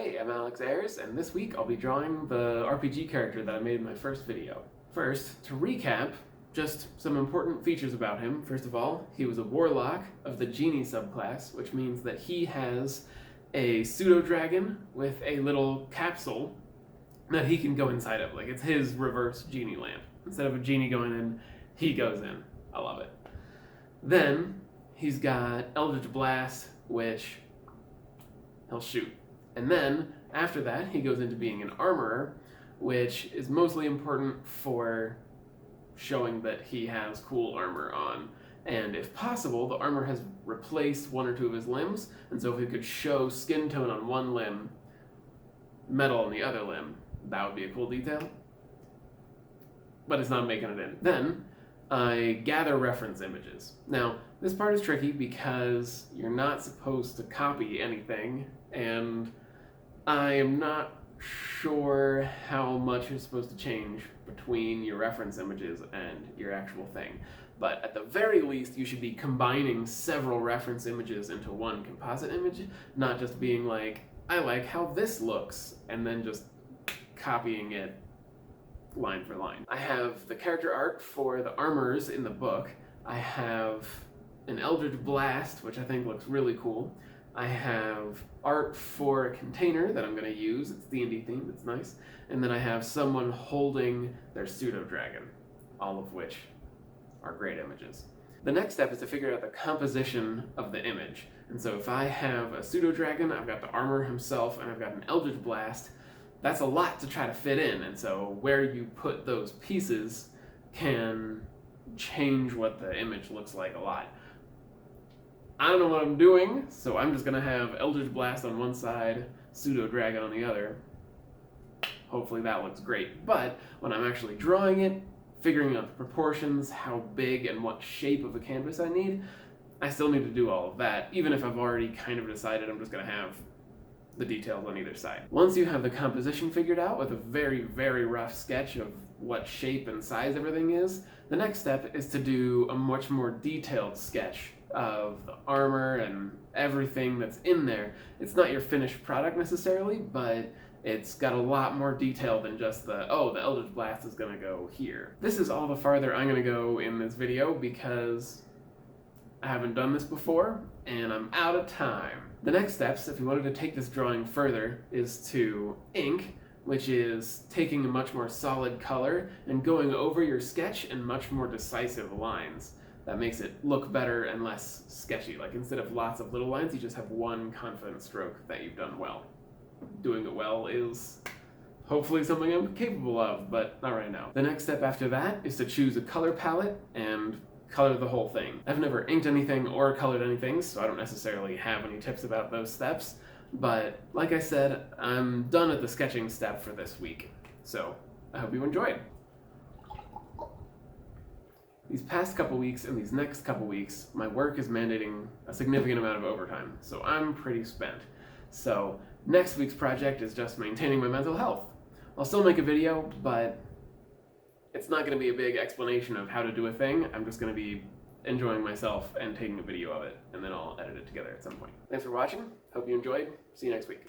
Hey, I'm Æyers, and this week I'll be drawing the RPG character that I made in my first video. First, to recap, just some important features about him. First of all, he was a warlock of the genie subclass, which means that he has a pseudo-dragon with a little capsule that he can go inside of. Like, it's his reverse genie lamp. Instead of a genie going in, he goes in. I love it. Then, he's got Eldritch Blast, which he'll shoot. And then, after that, he goes into being an armorer, which is mostly important for showing that he has cool armor on. And if possible, the armor has replaced one or two of his limbs, and so if he could show skin tone on one limb, metal on the other limb, that would be a cool detail. But it's not making it in. Then, I gather reference images. Now, this part is tricky because you're not supposed to copy anything, and I am not sure how much you're supposed to change between your reference images and your actual thing. But at the very least, you should be combining several reference images into one composite image, not just being like, I like how this looks, and then just copying it line for line. I have the character art for the armors in the book. I have an Eldritch Blast, which I think looks really cool. I have art for a container that I'm going to use. It's D&D themed, it's nice. And then I have someone holding their pseudo-dragon, all of which are great images. The next step is to figure out the composition of the image. And so if I have a pseudo-dragon, I've got the armor himself, and I've got an Eldritch Blast, that's a lot to try to fit in. And so where you put those pieces can change what the image looks like a lot. I don't know what I'm doing, so I'm just gonna have Eldritch Blast on one side, Pseudo-Dragon on the other. Hopefully that looks great. But when I'm actually drawing it, figuring out the proportions, how big and what shape of a canvas I need, I still need to do all of that, even if I've already kind of decided I'm just gonna have the details on either side. Once you have the composition figured out with a very, very rough sketch of what shape and size everything is, the next step is to do a much more detailed sketch of the armor and everything that's in there. It's not your finished product necessarily, but it's got a lot more detail than just the Eldritch Blast is gonna go here. This is all the farther I'm gonna go in this video because I haven't done this before and I'm out of time. The next steps, if you wanted to take this drawing further, is to ink, which is taking a much more solid color and going over your sketch in much more decisive lines. That makes it look better and less sketchy. Like, instead of lots of little lines, you just have one confident stroke that you've done well. Doing it well is hopefully something I'm capable of, but not right now. The next step after that is to choose a color palette and color the whole thing. I've never inked anything or colored anything, so I don't necessarily have any tips about those steps, but like I said, I'm done at the sketching step for this week. So I hope you enjoyed. These past couple weeks and these next couple weeks, my work is mandating a significant amount of overtime, so I'm pretty spent. So next week's project is just maintaining my mental health. I'll still make a video, but it's not going to be a big explanation of how to do a thing. I'm just going to be enjoying myself and taking a video of it, and then I'll edit it together at some point. Thanks for watching. Hope you enjoyed. See you next week.